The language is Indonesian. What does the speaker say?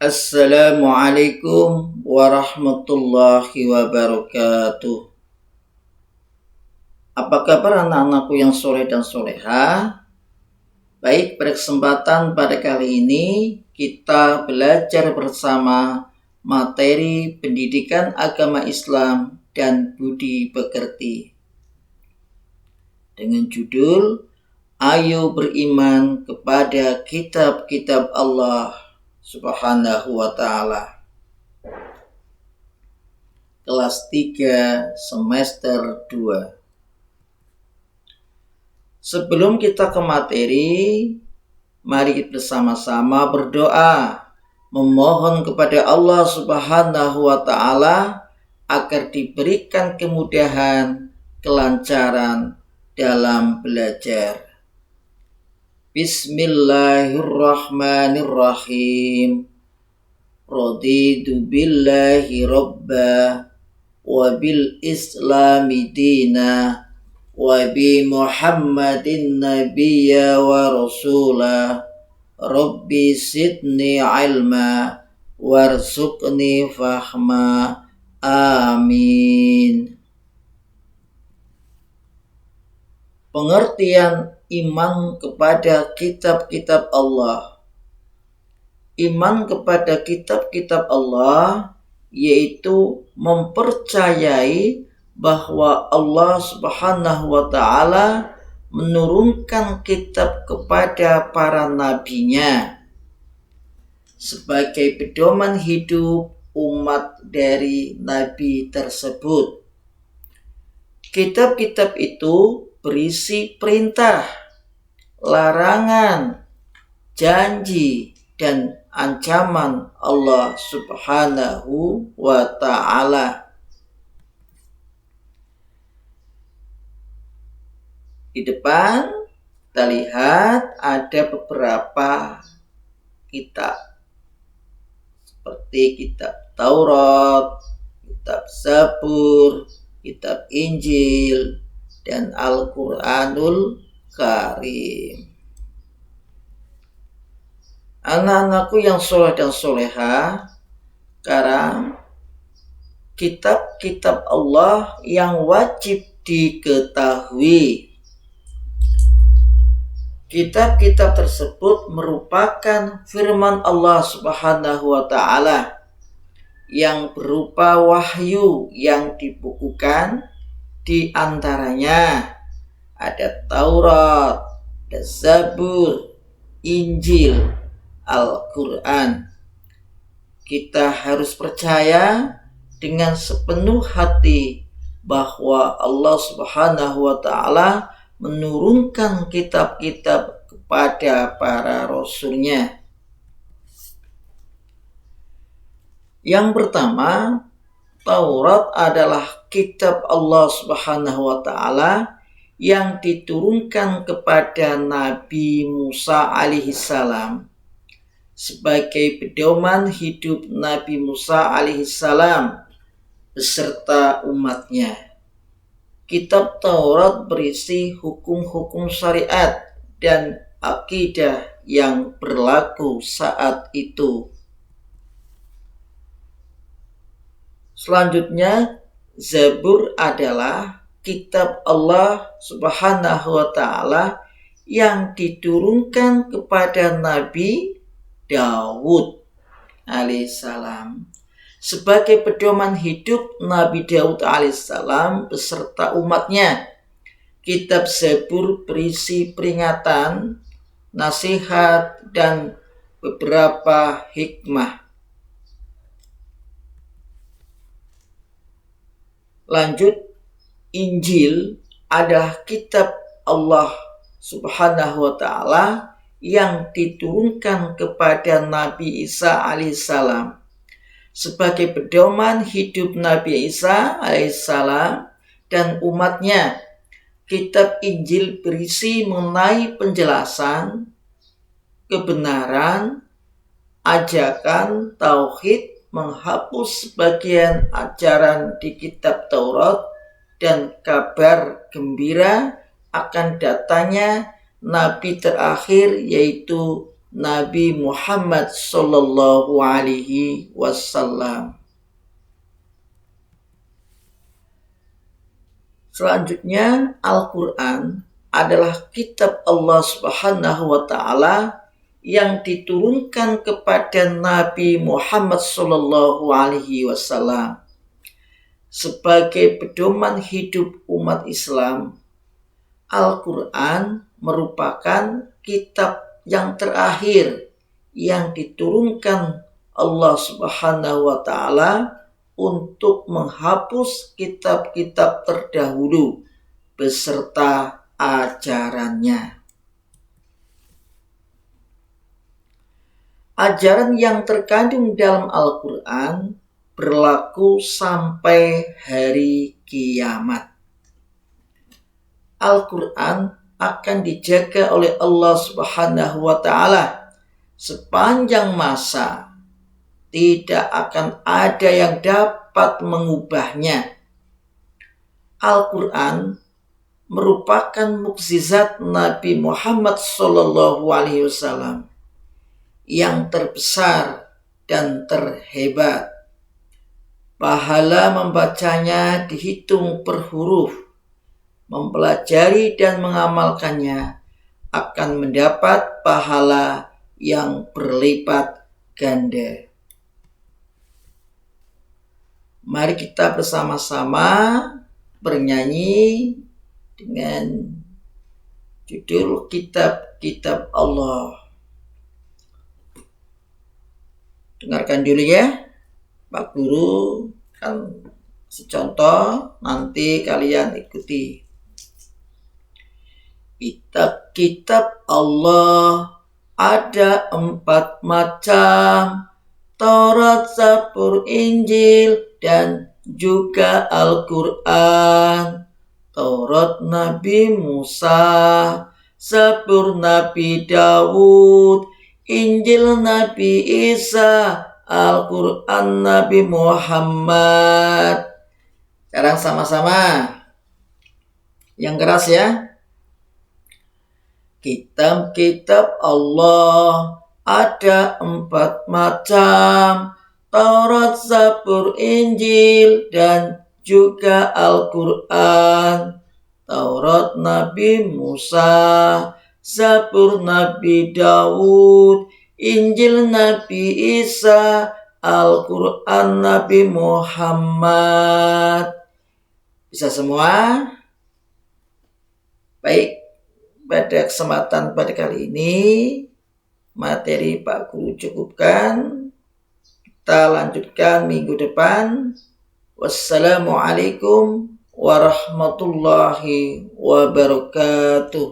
Assalamualaikum warahmatullahi wabarakatuh. Apa kabar anak-anakku yang soleh dan soleha? Baik, pada kesempatan pada kali ini kita belajar bersama materi pendidikan agama Islam dan budi pekerti dengan judul Ayo beriman kepada kitab-kitab Allah Subhanahu wa ta'ala. Kelas 3 semester 2. Sebelum kita ke materi, mari kita bersama-sama berdoa memohon kepada Allah Subhanahu wa ta'ala agar diberikan kemudahan, kelancaran dalam belajar. Bismillahirrahmanirrahim. Raditu billahi rabba wa bil islami dina wa bi muhammadin nabiyya wa rasula. Rabbi sidni ilma warzuqni fahma. Amin. Pengertian iman kepada kitab-kitab Allah. Iman kepada kitab-kitab Allah yaitu mempercayai bahwa Allah Subhanahu wa ta'ala menurunkan kitab kepada para nabinya sebagai pedoman hidup umat dari nabi tersebut. Kitab-kitab itu berisi perintah, larangan, janji, dan ancaman Allah Subhanahu wa ta'ala. Di depan kita lihat ada beberapa kitab seperti kitab Taurat, kitab Zabur, kitab Injil, dan Al-Quranul Karim. Anak-anakku yang soleh dan soleha, sekarang kitab-kitab Allah yang wajib diketahui. Kitab-kitab tersebut merupakan firman Allah Subhanahu wa ta'ala yang berupa wahyu yang dibukukan. Di antaranya ada Taurat, ada Zabur, Injil, Al-Quran. Kita harus percaya dengan sepenuh hati bahwa Allah Subhanahu wa ta'ala menurunkan kitab-kitab kepada para rasulnya. Yang pertama, Taurat adalah kitab Allah Subhanahu wa ta'ala yang diturunkan kepada Nabi Musa alaihissalam sebagai pedoman hidup Nabi Musa alaihissalam beserta umatnya. Kitab Taurat berisi hukum-hukum syariat dan akidah yang berlaku saat itu. Selanjutnya, Zabur adalah kitab Allah Subhanahu wa ta'ala yang diturunkan kepada Nabi Daud alaihissalam sebagai pedoman hidup Nabi Daud alaihissalam beserta umatnya. Kitab Zabur berisi peringatan, nasihat, dan beberapa hikmah. Lanjut, Injil adalah kitab Allah Subhanahu wa ta'ala yang diturunkan kepada Nabi Isa alaihissalam sebagai pedoman hidup Nabi Isa alaihissalam dan umatnya. Kitab Injil berisi mengenai penjelasan, kebenaran, ajakan, tauhid, menghapus sebagian ajaran di kitab Taurat, dan kabar gembira akan datanya Nabi terakhir yaitu Nabi Muhammad Sallallahu Alaihi Wasallam. Selanjutnya, Al-Quran adalah kitab Allah Subhanahu wa Ta'ala yang diturunkan kepada Nabi Muhammad Sallallahu Alaihi Wasallam sebagai pedoman hidup umat Islam. Al-Quran merupakan kitab yang terakhir yang diturunkan Allah Subhanahu wa Ta'ala untuk menghapus kitab-kitab terdahulu beserta ajarannya. Ajaran yang terkandung dalam Al-Quran berlaku sampai hari kiamat. Al-Quran akan dijaga oleh Allah Subhanahu wa Ta'ala sepanjang masa. Tidak akan ada yang dapat mengubahnya. Al-Quran merupakan mukjizat Nabi Muhammad SAW yang terbesar dan terhebat. Pahala membacanya dihitung per huruf. Mempelajari dan mengamalkannya akan mendapat pahala yang berlipat ganda. Mari kita bersama-sama bernyanyi dengan judul kitab-kitab Allah. Dengarkan dulu ya, Pak Guru kan secontoh, nanti kalian ikuti. Kitab-kitab Allah ada 4 macam, Taurat, Zabur, Injil, dan juga Al-Quran. Taurat Nabi Musa, Zabur Nabi Dawud, Injil Nabi Isa, Al-Quran Nabi Muhammad. Sekarang sama-sama. Yang keras ya. Kitab-kitab Allah ada 4 macam, Taurat, Zabur, Injil, dan juga Al-Quran. Taurat Nabi Musa, Zabur Nabi Dawud, Injil Nabi Isa, Al-Quran Nabi Muhammad. Bisa semua? Baik, pada kesempatan pada kali ini materi Pak Guru cukupkan. Kita lanjutkan minggu depan. Wassalamualaikum warahmatullahi wabarakatuh.